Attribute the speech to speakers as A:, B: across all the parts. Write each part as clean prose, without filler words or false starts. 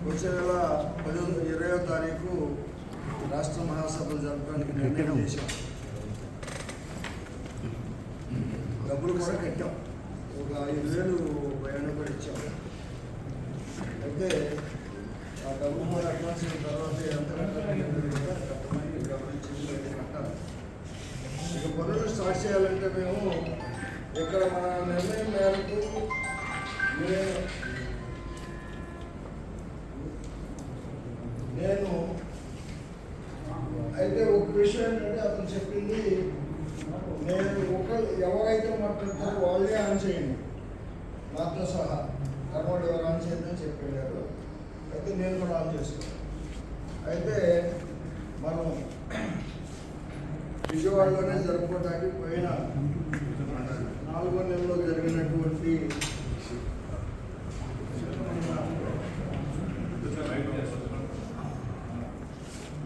A: వచ్చే నెల 20వ తారీఖు రాష్ట్ర మహాసభలు జరపడానికి నిర్ణయం చేశాం. డబ్బులు కూడా కట్టాం, ఒక 5,000 ప్రయాణం కూడా ఇచ్చాం. అయితే ఆ డబ్బులు కూడా అడ్వాన్స్ అయిన తర్వాత ఎంత కట్టాలి కట్టాలి. ఇక పనులు స్టార్ట్ చేయాలంటే మేము ఇక్కడ మన నిర్ణయం మేరకు నేను అయితే ఒక విషయం ఏంటంటే అతను చెప్పింది, నేను ఎవరైతే మాట్లాడతారో వాళ్ళే ఆన్ చేయండి, నాతో సహా కర్మోడు ఎవరు ఆన్ చేయదని చెప్పారు. అయితే నేను కూడా ఆన్ చేస్తాను. అయితే మనం విజయవాడలోనే జరుపుకోవడానికి పోయిన 4వ నెలలో జరిగినటువంటి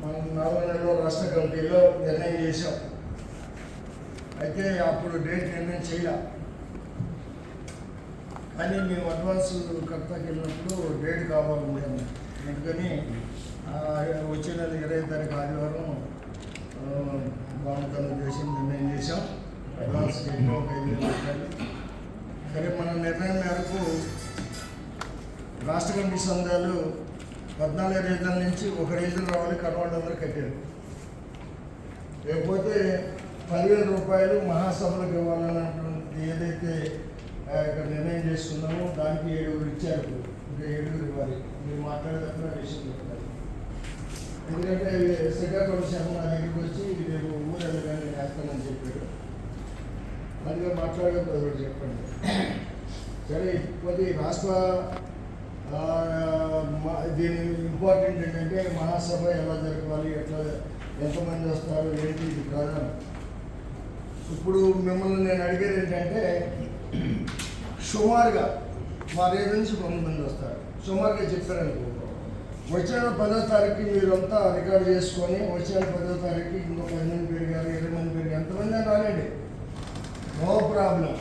A: మనం 4వ నెలలో రాష్ట్ర కమిటీలో నిర్ణయం చేశాం. అయితే అప్పుడు డేట్ నిర్ణయం చేయాల, కానీ మేము అడ్వాన్స్ కర్తకి వెళ్ళినప్పుడు డేట్ కావాలి. అందుకని వచ్చే నెల 20వ తారీఖు ఆదివారం బాగుంటుంది చేసి నిర్ణయం చేశాం. అడ్వాన్స్ ఒక 5,000 పెట్టాలి. సరే, మన నిర్ణయం మేరకు రాష్ట్ర కమిటీ సంఘాలు 14 రీజన్ల నుంచి ఒక రీజన్ రావాలి, కర్వాళ్ళందరూ కట్టారు. లేకపోతే 10,000 రూపాయలు మహాసభలకు ఇవ్వాలన్నటువంటి ఏదైతే ఇక్కడ నిర్ణయం చేసుకున్నామో దానికి 7 ఇచ్చారు. ఇంకా 7 ఇవ్వాలి. మీరు మాట్లాడేటప్పుడు ఆ విషయం చెప్తారు. ఎందుకంటే శ్రీకాకుళం శర్మ నా దగ్గరికి వచ్చి రేపు ఊరు వెళ్ళగానే వేస్తానని చెప్పాడు. అందుకే మాట్లాడేది చెప్పండి. సరే, ఇకపోతే రాష్ట్ర దీని ఇంపార్టెంట్ ఏంటంటే మహాసభ ఎలా జరగాలి, ఎట్లా ఎంతమంది వస్తారు ఏంటి, ఇది కాదు. ఇప్పుడు మిమ్మల్ని నేను అడిగేది ఏంటంటే, సుమారుగా మా రేపు నుంచి 100 మంది వస్తారు. సుమారుగా చెప్పారనుకో, వచ్చే 10వ తారీఖుకి మీరంతా రికార్డు చేసుకొని వచ్చే 10వ తారీఖుకి ఇంకో 10 మంది పెరిగారు, 20 మంది పెరిగారు, ఎంతమంది అని రానండి, నో ప్రాబ్లం,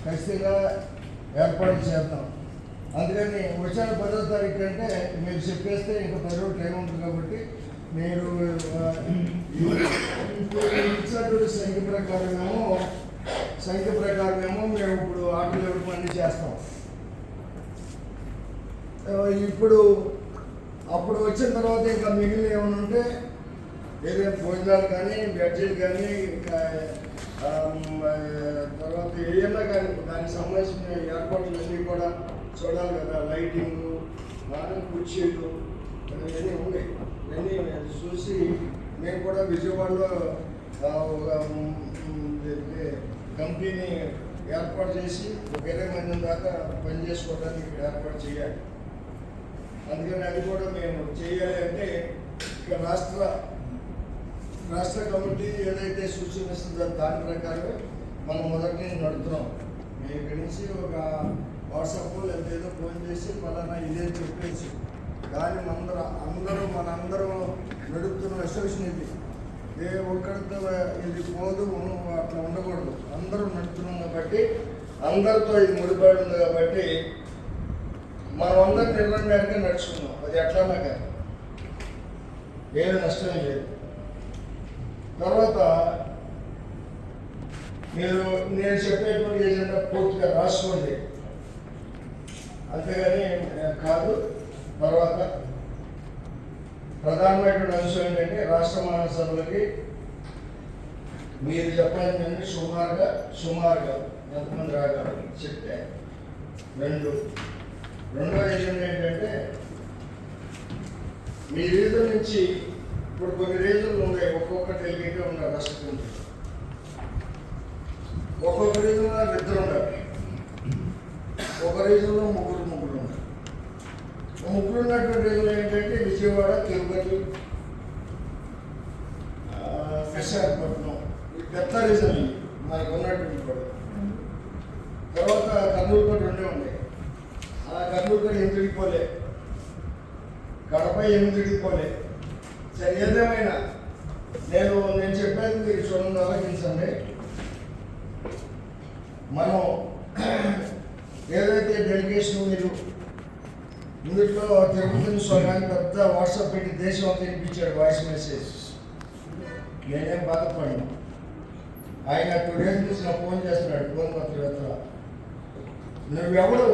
A: ఖచ్చితంగా ఏర్పాటు చేద్దాం. అందుకని వచ్చే 10వ తారీఖు అంటే మీరు చెప్పేస్తే ఇంకా 10 రోజులు టైం ఉంటుంది. కాబట్టి మీరు ఇచ్చినటువంటి సంఖ్య ప్రకారమేమో మేము ఇప్పుడు ఆటలు ఇవ్వడం అన్నీ చేస్తాం. ఇప్పుడు అప్పుడు వచ్చిన తర్వాత ఇంకా మిగిలిన ఏమైనా ఉంటే ఏదైనా భోజనాలు కానీ బెడ్జీలు కానీ ఇంకా తర్వాత ఏమైనా కానీ దానికి సంబంధించిన ఏర్పాట్లు అన్నీ కూడా చూడాలి కదా. లైటింగు, కుర్చీలు ఇవన్నీ ఉన్నాయి. ఇవన్నీ చూసి మేము కూడా విజయవాడలో ఒక కంపెనీని ఏర్పాటు చేసి ఒక 20 మంది దాకా పని చేసుకోవడానికి ఇక్కడ ఏర్పాటు చేయాలి. అందుకని అది కూడా మేము చేయాలి. అంటే ఇక రాష్ట్ర కమిటీ ఏదైతే సూచనిస్తుందో దాని ప్రకారమే మనం మొదటి నుంచి నడుపుతున్నాం. మేము ఇక్కడి నుంచి ఒక వాట్సాప్లో ఏదో ఫోన్ చేసి పలానా ఇదే చెప్పేసి, కానీ మనందరూ నడుపుతున్న అసోసియేషన్ ఇది. ఏ ఒక్కరితో ఇది పోదు, అట్లా ఉండకూడదు. అందరూ నడుపుతున్నాం కాబట్టి, అందరితో ఇది ముడిపడి ఉంది కాబట్టి మనం అందరం నిర్ణయం మేరకే నడుచుకున్నాం. అది ఎట్లన్నా కానీ ఏమి నష్టం లేదు. తర్వాత మీరు నేను చెప్పేటువంటి ఏజెండా పూర్తిగా రాసుకోండి, అంతేగాని కాదు. తర్వాత ప్రధానమైనటువంటి అంశం ఏంటంటే, రాష్ట్ర మహాసభలకి మీరు చెప్పాల్సిందంటే సుమారుగా ఎంతమంది రాగలరు చెప్తే. రెండో ఏజెండా ఏంటంటే, మీ రీజన్ నుంచి ఇప్పుడు కొన్ని రీజన్లు ఉన్నాయి. ఒక్కొక్క డెలిగేటే ఉన్నారు రాష్ట్రం. ఒక్కొక్క రీజన్లో 2 ఉండాలి, ఒక రీజన్లో 3 ఉన్నారు. 3 ఉన్నటువంటి రీజన్లు ఏంటంటే విజయవాడ, తిరుపతి, విశాఖపట్నం. ఈ పెద్ద రీజన్ మనకు ఉన్నటువంటి కూడా. తర్వాత కర్నూలు కూడా 2 ఉన్నాయి. ఆ కర్నూలు కూడా 8 పోలే, కడప 8 పోలే. సరే, ఏదేమైనా నేను చెప్పేది మీరు చూడండి, ఆలోచించండి. మనం ఏదైతే డెలిగేషన్ మీరు ఇందులో తిరుపతి స్వామి పెద్ద వాట్సాప్ పెట్టి దేశం అంతా వినిపించాడు వాయిస్ మెసేజ్. నేనేం బాధపడినా. ఆయన 2 days నుంచి నాకు ఫోన్ చేస్తున్నాడు, ఫోన్ పత్రిక. నువ్వెవడు